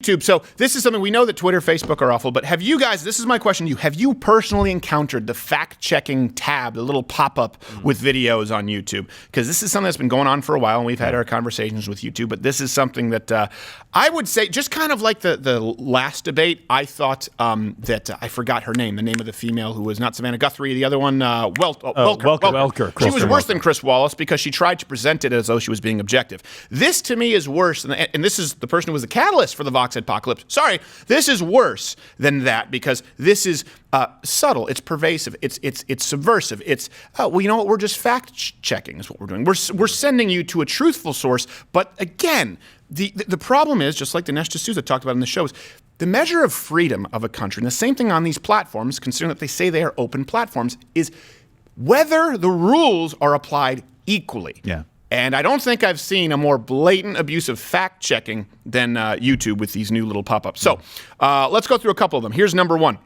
YouTube. So this is something we know that Twitter, Facebook are awful, but have you guys, this is my question to you, have you personally encountered the fact-checking tab, the little pop-up with videos on YouTube? Because this is something that's been going on for a while, and we've had our conversations with YouTube, but this is something that I would say, just kind of like the last debate, I thought that, I forgot her name, the name of the female who was not Savannah Guthrie, the other one, Welker. She was worse than Chris Wallace because she tried to present it as though she was being objective. This, to me, is worse, and this is the person who was the catalyst for the Vox apocalypse. Sorry, this is worse than that because this is subtle. It's pervasive. It's subversive. It's well, you know what? We're just fact checking is what we're doing. We're sending you to a truthful source. But again, the problem is, just like Dinesh D'Souza talked about in the shows, the measure of freedom of a country, and the same thing on these platforms, considering that they say they are open platforms, is whether the rules are applied equally. Yeah. And I don't think I've seen a more blatant abuse of fact-checking than YouTube with these new little pop-ups. So let's go through a couple of them. Here's number one.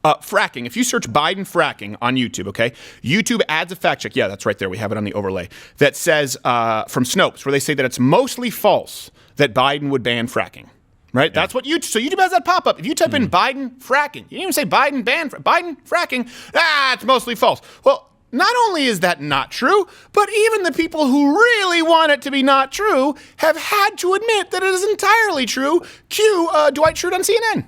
Fracking. If you search Biden fracking on YouTube, okay, YouTube adds a fact check. Yeah, that's right there. We have it on the overlay. That says from Snopes, where they say that it's mostly false that Biden would ban fracking. Right? Yeah. That's what YouTube. So YouTube has that pop up. If you type in Biden fracking, you didn't even say Biden ban Biden fracking. It's mostly false. Well, not only is that not true, but even the people who really want it to be not true have had to admit that it is entirely true. Cue Dwight Schrute on CNN.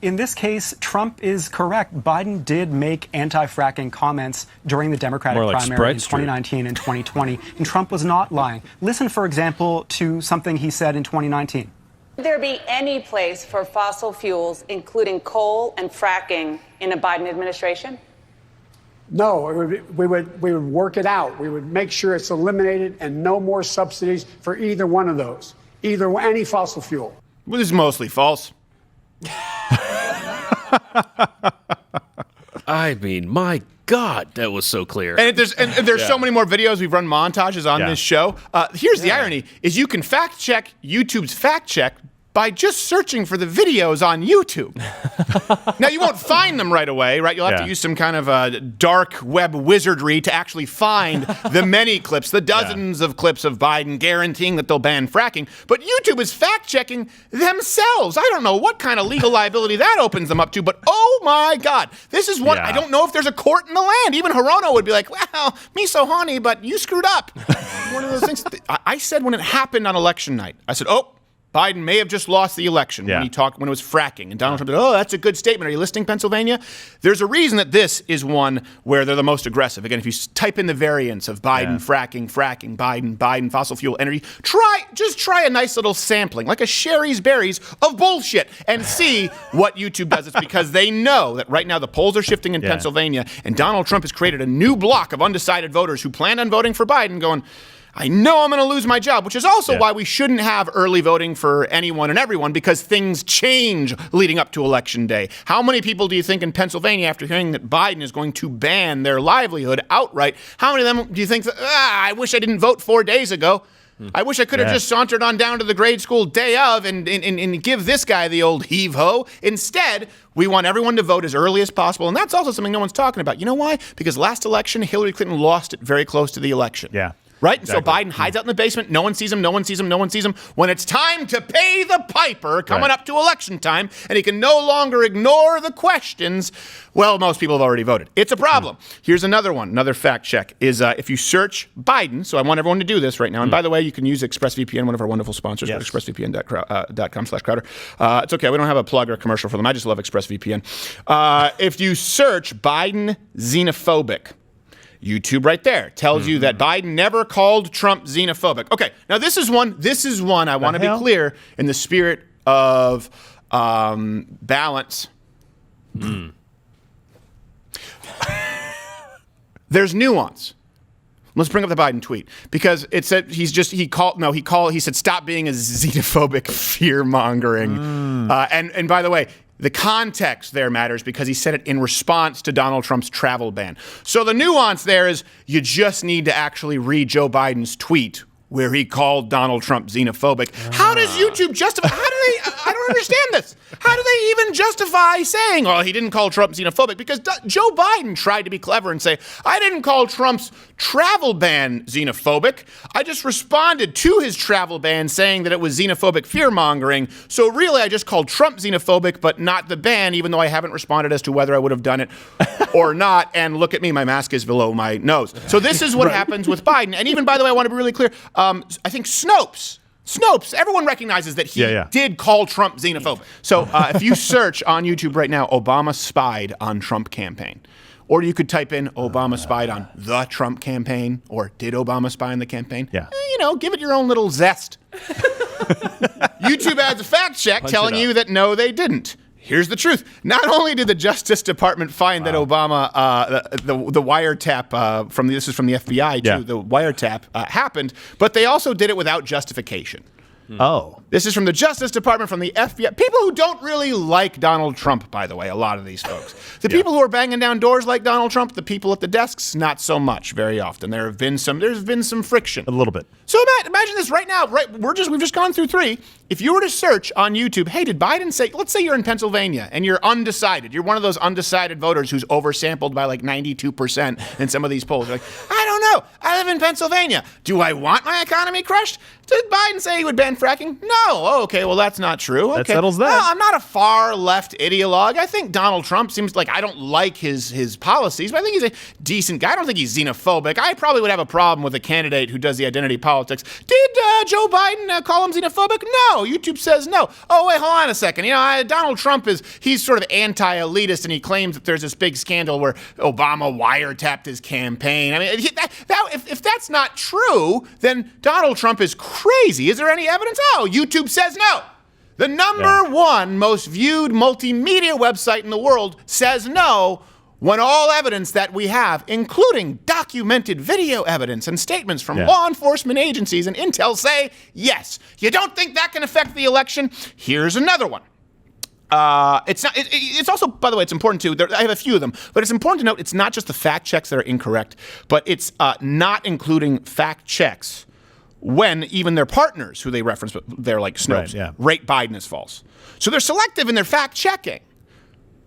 In this case, Trump is correct. Biden did make anti-fracking comments during the Democratic primary in 2019 and 2020, and Trump was not lying. Listen, for example, to something he said in 2019. Would there be any place for fossil fuels, including coal and fracking, in a Biden administration? No, we would work it out. We would make sure it's eliminated and no more subsidies for either one of those, any fossil fuel. Well, this is mostly false. I mean, my God, that was so clear. And there's so many more videos. We've run montages on this show. Here's the irony, is you can fact check YouTube's fact check by just searching for the videos on YouTube. Now, you won't find them right away, right? You'll have to use some kind of dark web wizardry to actually find the many clips, the dozens of clips of Biden guaranteeing that they'll ban fracking. But YouTube is fact-checking themselves. I don't know what kind of legal liability that opens them up to, but oh my God, this is one, I don't know if there's a court in the land. Even Hirono would be like, well, me so honey, but you screwed up. One of those things. I said when it happened on election night, I said, oh, Biden may have just lost the election when it was fracking. And Donald Trump said, oh, that's a good statement. Are you listening, Pennsylvania? There's a reason that this is one where they're the most aggressive. Again, if you type in the variants of Biden, fracking, Biden, fossil fuel, energy, just try a nice little sampling, like a Sherry's Berries of bullshit, and see what YouTube does. It's because they know that right now the polls are shifting in Pennsylvania, and Donald Trump has created a new block of undecided voters who plan on voting for Biden going, I know I'm going to lose my job, which is also why we shouldn't have early voting for anyone and everyone, because things change leading up to Election Day. How many people do you think in Pennsylvania, after hearing that Biden is going to ban their livelihood outright, how many of them do you think, I wish I didn't vote 4 days ago? I wish I could have just sauntered on down to the grade school day of and give this guy the old heave-ho. Instead, we want everyone to vote as early as possible, and that's also something no one's talking about. You know why? Because last election, Hillary Clinton lost it very close to the election. Yeah. Right? Exactly. So Biden hides out in the basement. No one sees him. No one sees him. No one sees him. When it's time to pay the piper coming up to election time, and he can no longer ignore the questions, well, most people have already voted. It's a problem. Here's another one. Another fact check is if you search Biden, so I want everyone to do this right now. And by the way, you can use ExpressVPN, one of our wonderful sponsors, expressvpn.com/Crowder. It's okay. We don't have a plug or a commercial for them. I just love ExpressVPN. If you search Biden xenophobic, YouTube right there tells you that Biden never called Trump xenophobic. Okay, now this is one I want to be clear in the spirit of balance. There's nuance. Let's bring up the Biden tweet because it said he said stop being a xenophobic fear-mongering. And by the way, the context there matters because he said it in response to Donald Trump's travel ban. So the nuance there is you just need to actually read Joe Biden's tweet where he called Donald Trump xenophobic. How does YouTube justify? I don't understand this. How do they even justify saying, oh, he didn't call Trump xenophobic, because Joe Biden tried to be clever and say, I didn't call Trump's travel ban xenophobic. I just responded to his travel ban saying that it was xenophobic fear-mongering. So really, I just called Trump xenophobic, but not the ban, even though I haven't responded as to whether I would have done it or not. And look at me, my mask is below my nose. So this is what happens with Biden. And even, by the way, I want to be really clear. I think Snopes, everyone recognizes that he did call Trump xenophobic. So if you search on YouTube right now, Obama spied on Trump campaign, or you could type in Obama spied on the Trump campaign, or did Obama spy on the campaign? Yeah. Give it your own little zest. YouTube adds a fact check telling you that no, they didn't. Here's the truth. Not only did the Justice Department find that Obama, the wiretap this is from the FBI too, the wiretap happened, but they also did it without justification. Oh. This is from the Justice Department, from the FBI. People who don't really like Donald Trump, by the way, a lot of these folks. The people who are banging down doors like Donald Trump, the people at the desks, not so much very often. There's been some friction. A little bit. So imagine this right now, we've just gone through 3. If you were to search on YouTube, hey, did Biden say, let's say you're in Pennsylvania and you're undecided. You're one of those undecided voters who's oversampled by like 92% in some of these polls. You're like, I don't know. I live in Pennsylvania. Do I want my economy crushed? Did Biden say he would ban fracking? No. Oh, okay, well, that's not true. Okay. That settles that. No, I'm not a far left ideologue. I think Donald Trump seems like, I don't like his policies, but I think he's a decent guy. I don't think he's xenophobic. I probably would have a problem with a candidate who does the identity politics. Did Joe Biden call him xenophobic? No. YouTube says no. Oh, wait, hold on a second. Donald Trump he's sort of anti-elitist, and he claims that there's this big scandal where Obama wiretapped his campaign. I mean, if that's not true, then Donald Trump is crazy. Is there any evidence? Oh, YouTube says no. The number one most viewed multimedia website in the world says no, when all evidence that we have, including documented video evidence and statements from law enforcement agencies and intel, say yes. You don't think that can affect the election? Here's another one. It's also, by the way, it's important too. I have a few of them, but it's important to note it's not just the fact checks that are incorrect, but it's not including fact checks when even their partners, who they reference, but they're like Snopes, rate Biden as false. So they're selective in their fact checking.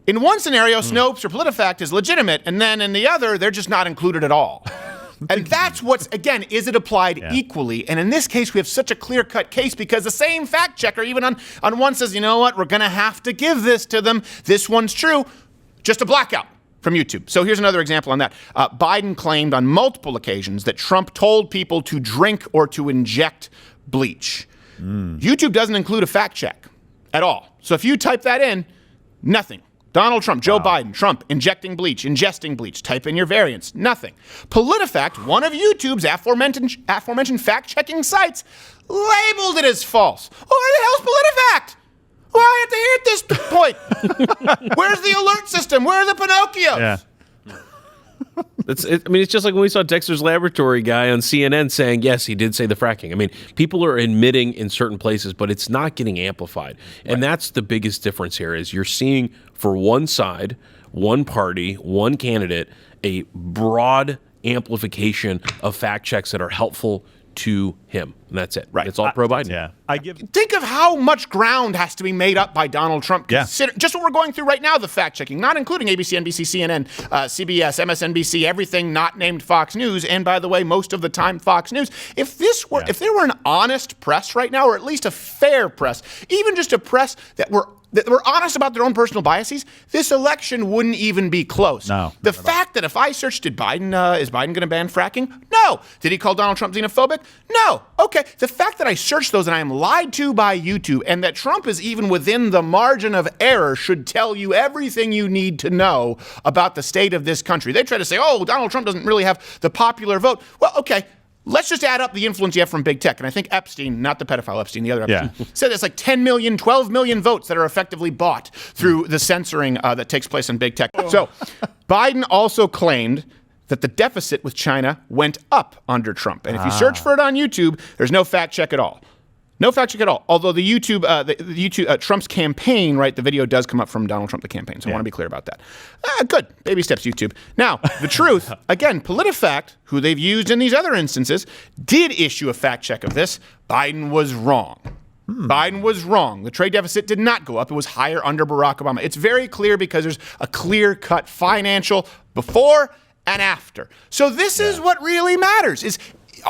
In one scenario, Snopes or PolitiFact is legitimate, and then in the other, they're just not included at all. And that's what's, again, is it applied equally? And in this case, we have such a clear-cut case because the same fact checker, even on one, says, you know what, we're going to have to give this to them. This one's true. Just a blackout from YouTube. So here's another example on that. Biden claimed on multiple occasions that Trump told people to drink or to inject bleach. YouTube doesn't include a fact check at all. So if you type that in, nothing. Donald Trump, Joe Biden, Trump, injecting bleach, ingesting bleach. Type in your variants. Nothing. PolitiFact, one of YouTube's aforementioned fact-checking sites, labeled it as false. Oh, where the hell's PolitiFact? Well, I have to hear at this point. Where's the alert system? Where are the Pinocchios? Yeah. It's just like when we saw Dexter's Laboratory guy on CNN saying, yes, he did say the fracking. I mean, people are admitting in certain places, but it's not getting amplified. And that's the biggest difference here is you're seeing for one side, one party, one candidate, a broad amplification of fact checks that are helpful to him. And that's it. Right. It's all pro-Biden. Yeah. Think of how much ground has to be made up by Donald Trump. Consider just what we're going through right now, the fact-checking, not including ABC, NBC, CNN, CBS, MSNBC, everything not named Fox News, and by the way, most of the time Fox News. If there were an honest press right now, or at least a fair press, even just a press that were honest about their own personal biases, this election wouldn't even be close. No. The fact that if I searched, is Biden going to ban fracking? No. Did he call Donald Trump xenophobic? No. Okay. The fact that I searched those and I am lied to by YouTube, and that Trump is even within the margin of error, should tell you everything you need to know about the state of this country. They try to say, oh, Donald Trump doesn't really have the popular vote. Well, okay. Let's just add up the influence you have from big tech. And I think Epstein, not the pedophile Epstein, the other Epstein, said it's like 10 million, 12 million votes that are effectively bought through the censoring that takes place in big tech. So Biden also claimed that the deficit with China went up under Trump. And if you search for it on YouTube, there's no fact check at all. No fact check at all. Although the YouTube, Trump's campaign, right, the video does come up from Donald Trump, the campaign. So I want to be clear about that. Good. Baby steps, YouTube. Now, the truth, again, PolitiFact, who they've used in these other instances, did issue a fact check of this. Biden was wrong. Biden was wrong. The trade deficit did not go up. It was higher under Barack Obama. It's very clear because there's a clear-cut financial before and after. So this is what really matters, is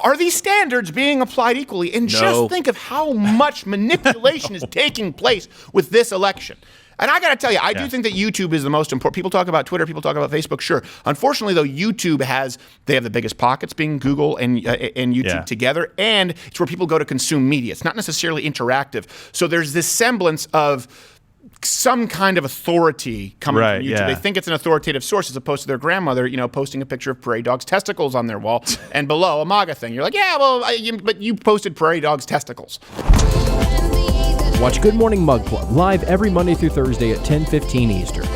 are these standards being applied equally? And just think of how much manipulation is taking place with this election. And I got to tell you, I do think that YouTube is the most important. People talk about Twitter, people talk about Facebook, sure. Unfortunately, though, YouTube they have the biggest pockets, being Google and YouTube together, and it's where people go to consume media. It's not necessarily interactive. So there's this semblance of some kind of authority coming from YouTube. They think it's an authoritative source as opposed to their grandmother, posting a picture of prairie dog's testicles on their wall and below a MAGA thing. You're like, yeah, well, but you posted prairie dog's testicles. Watch Good Morning Mug Club live every Monday through Thursday at 10:15 Eastern.